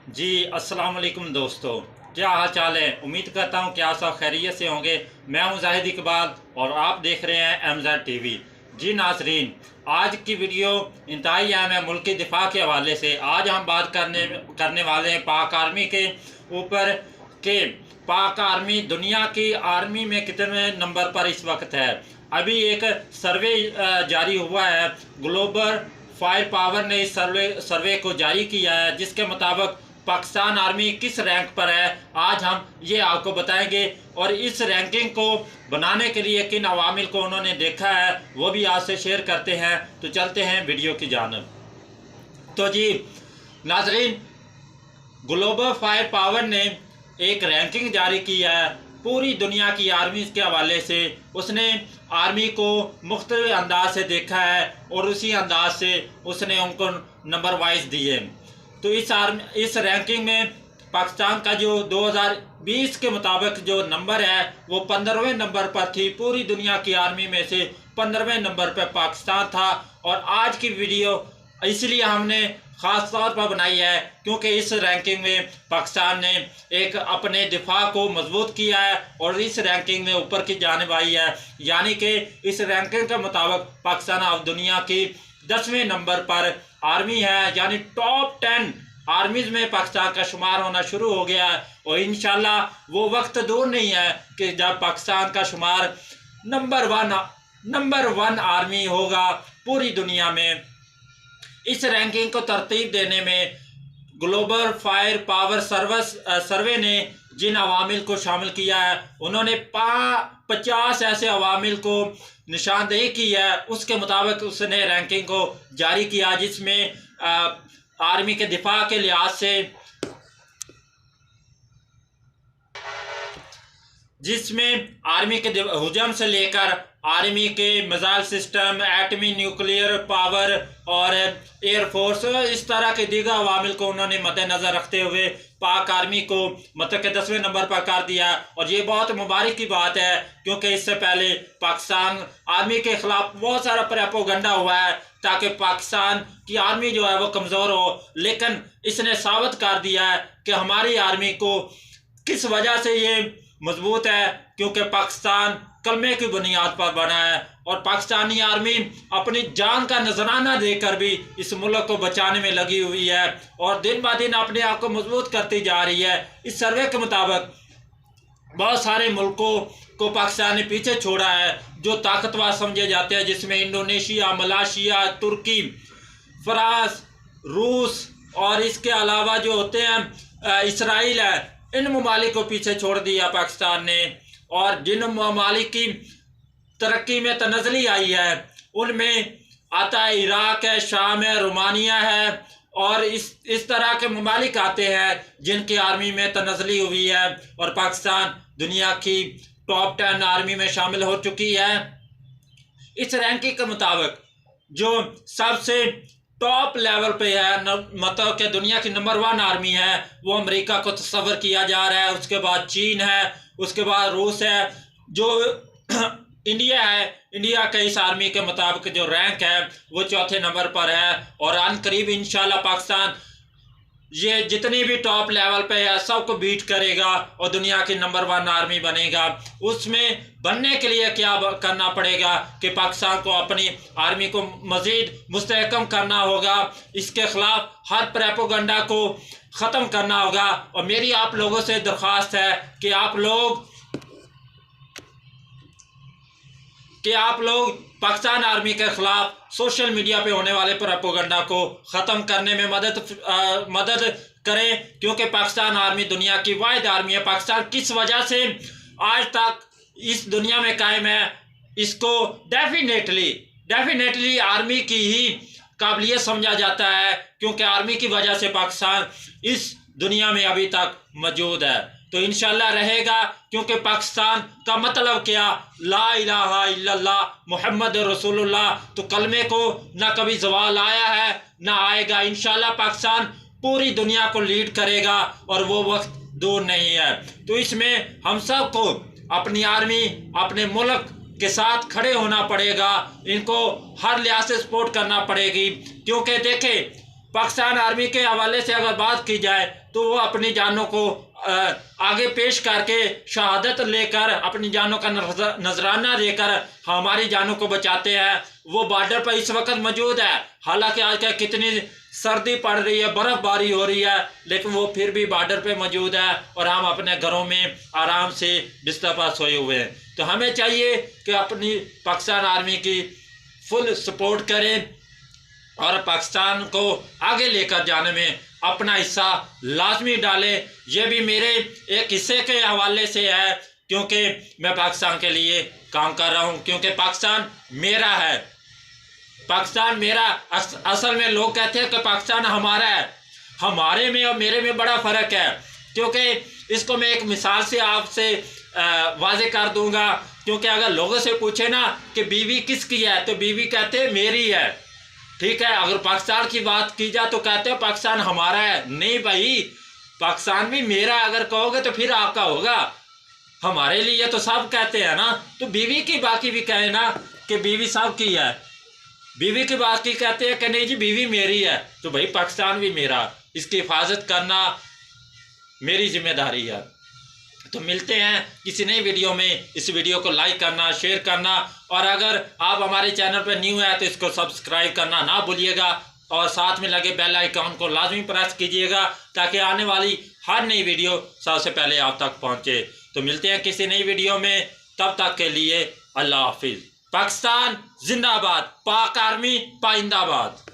जी अस्सलाम वालेकुम दोस्तों, क्या हाल चाल है। उम्मीद करता हूँ कि आप सब खैरियत से होंगे। मैं हूँ जाहिद इकबाल और आप देख रहे हैं MZ TV। जी नाजरीन, आज की वीडियो इंतहाई अहम है। मुल्क के दिफा के हवाले से आज हम बात करने वाले हैं पाक आर्मी के ऊपर के पाक आर्मी दुनिया की आर्मी में कितने नंबर पर इस वक्त है। अभी एक सर्वे जारी हुआ है। ग्लोबल फायर पावर ने इस सर्वे को जारी किया है, जिसके मुताबिक पाकिस्तान आर्मी किस रैंक पर है आज हम ये आपको बताएंगे। और इस रैंकिंग को बनाने के लिए किन अवामिल को उन्होंने देखा है वो भी आपसे शेयर करते हैं। तो चलते हैं वीडियो की जानिब। तो जी नाजरीन, ग्लोबल फायर पावर ने एक रैंकिंग जारी की है पूरी दुनिया की आर्मी के हवाले से। उसने आर्मी को मुख्तलिफ अंदाज से देखा है और उसी अंदाज से उसने उनको नंबर वाइज दिए। तो इस रैंकिंग में पाकिस्तान का जो 2020 के मुताबिक जो नंबर है वो 15वें नंबर पर थी। पूरी दुनिया की आर्मी में से 15वें नंबर पर पाकिस्तान था। और आज की वीडियो इसलिए हमने ख़ास तौर पर बनाई है क्योंकि इस रैंकिंग में पाकिस्तान ने एक अपने दिफा को मजबूत किया है और इस रैंकिंग में ऊपर की जानिब आई है। यानी कि इस रैंकिंग के मुताबिक पाकिस्तान अब दुनिया की 10वें नंबर पर आर्मी है, यानी टॉप 10 आर्मीज में पाकिस्तान का शुमार होना शुरू हो गया है। और इंशाल्लाह वो वक्त दूर नहीं है कि जब पाकिस्तान का शुमार नंबर वन आर्मी होगा पूरी दुनिया में। इस रैंकिंग को तरतीब देने में ग्लोबल फायर पावर सर्वे ने जिन अवामिल को शामिल किया है, उन्होंने 50 ऐसे अवामिल को निशानदेही की है। उसके मुताबिक उसने रैंकिंग को जारी किया, जिसमें आर्मी के दिफा के लिहाज से आर्मी के हुजम से लेकर आर्मी के मिसाइल सिस्टम, एटमी न्यूक्लियर पावर और एयरफोर्स, इस तरह के दीगर अवामिल को उन्होंने मद्देनजर रखते हुए पाक आर्मी को मतलब के 10वें नंबर पर कर दिया। और ये बहुत मुबारक की बात है क्योंकि इससे पहले पाकिस्तान आर्मी के खिलाफ बहुत सारा प्रोपेगेंडा हुआ है ताकि पाकिस्तान की आर्मी जो है वो कमज़ोर हो। लेकिन इसने साबित कर दिया है कि हमारी आर्मी को किस वजह से ये मजबूत है, क्योंकि पाकिस्तान कलमे की बुनियाद पर बना है। और पाकिस्तानी आर्मी अपनी जान का नजराना देकर भी इस मुल्क को बचाने में लगी हुई है और दिन ब दिन अपने आप को मजबूत करती जा रही है। इस सर्वे के मुताबिक बहुत सारे मुल्कों को पाकिस्तान ने पीछे छोड़ा है जो ताकतवर समझे जाते हैं, जिसमें इंडोनेशिया, मलेशिया, तुर्की, फ्रांस, रूस और इसके अलावा जो होते हैं इसराइल है। इन ममालिक को पीछे छोड़ दिया पाकिस्तान ने। और जिन ममालिक की तरक्की में तनज़ली आई है उनमें आता है इराक है, शाम है, रोमानिया है और इस तरह के ममालिक आते हैं जिनकी आर्मी में तनज़ली हुई है। और पाकिस्तान दुनिया की टॉप 10 आर्मी में शामिल हो चुकी है। इस रैंकिंग के मुताबिक जो सबसे टॉप लेवल पे है, मतलब कि दुनिया की नंबर 1 आर्मी है, वो अमेरिका को तस्वर किया जा रहा है। उसके बाद चीन है, उसके बाद रूस है, जो इंडिया है। इंडिया के इस आर्मी के मुताबिक जो रैंक है वो 4थे नंबर पर है। और अनकरीब इंशाल्लाह पाकिस्तान ये जितनी भी टॉप लेवल पे है सबको बीट करेगा और दुनिया की नंबर 1 आर्मी बनेगा। उसमें बनने के लिए क्या करना पड़ेगा कि पाकिस्तान को अपनी आर्मी को मज़ीद मुस्तहकम करना होगा, इसके खिलाफ हर प्रोपेगेंडा को ख़त्म करना होगा। और मेरी आप लोगों से दरख्वास्त है कि आप लोग पाकिस्तान आर्मी के खिलाफ सोशल मीडिया पे होने वाले प्रोपेगेंडा को ख़त्म करने में मदद करें, क्योंकि पाकिस्तान आर्मी दुनिया की वाहिद आर्मी है। पाकिस्तान किस वजह से आज तक इस दुनिया में कायम है, इसको डेफिनेटली आर्मी की ही काबिलियत समझा जाता है, क्योंकि आर्मी की वजह से पाकिस्तान इस दुनिया में अभी तक मौजूद है। तो इंशाल्लाह रहेगा, क्योंकि पाकिस्तान का मतलब क्या, ला इलाहा इल्लल्लाह मुहम्मद रसूलुल्लाह। तो कलमे को ना कभी ज़वाल आया है ना आएगा। इंशाल्लाह पाकिस्तान पूरी दुनिया को लीड करेगा और वो वक्त दूर नहीं है। तो इसमें हम सब को अपनी आर्मी, अपने मुल्क के साथ खड़े होना पड़ेगा। इनको हर लिहाज से सपोर्ट करना पड़ेगी, क्योंकि देखें पाकिस्तान आर्मी के हवाले से अगर बात की जाए तो वो अपनी जानों को आगे पेश करके शहादत लेकर, अपनी जानों का नजराना देकर हमारी जानों को बचाते हैं। वो बॉर्डर पर इस वक्त मौजूद है, हालांकि आजकल कितनी सर्दी पड़ रही है, बर्फबारी हो रही है, लेकिन वो फिर भी बॉर्डर पे मौजूद है और हम अपने घरों में आराम से बिस्तर पर सोए हुए हैं। तो हमें चाहिए कि अपनी पाकिस्तान आर्मी की फुल सपोर्ट करें और पाकिस्तान को आगे लेकर जाने में अपना हिस्सा लाजमी डालें। यह भी मेरे एक हिस्से के हवाले से है, क्योंकि मैं पाकिस्तान के लिए काम कर रहा हूं, क्योंकि पाकिस्तान मेरा है। पाकिस्तान मेरा असल में लोग कहते हैं कि पाकिस्तान हमारा है। हमारे में और मेरे में बड़ा फ़र्क है, क्योंकि इसको मैं एक मिसाल से आपसे वाजे कर दूंगा। क्योंकि अगर लोगों से पूछे ना कि बीवी किसकी है, तो बीवी कहते हैं मेरी है, ठीक है। अगर पाकिस्तान की बात की जाए तो कहते हैं पाकिस्तान हमारा है। नहीं भाई, पाकिस्तान भी मेरा अगर कहोगे तो फिर आपका होगा। हमारे लिए तो सब कहते हैं ना, तो बीवी की बाकी भी कहे ना कि बीवी सब की है। बीवी की बात की कहते हैं कि नहीं जी बीवी मेरी है, तो भाई पाकिस्तान भी मेरा, इसकी हिफाजत करना मेरी जिम्मेदारी है। तो मिलते हैं किसी नई वीडियो में। इस वीडियो को लाइक करना, शेयर करना, और अगर आप हमारे चैनल पर न्यू है तो इसको सब्सक्राइब करना ना भूलिएगा, और साथ में लगे बेल आइकन को लाजमी प्रेस कीजिएगा ताकि आने वाली हर नई वीडियो सबसे पहले आप तक पहुंचे। तो मिलते हैं किसी नई वीडियो में, तब तक के लिए अल्लाह हाफिज़। पाकिस्तान जिंदाबाद, पाक आर्मी पाइंदाबाद।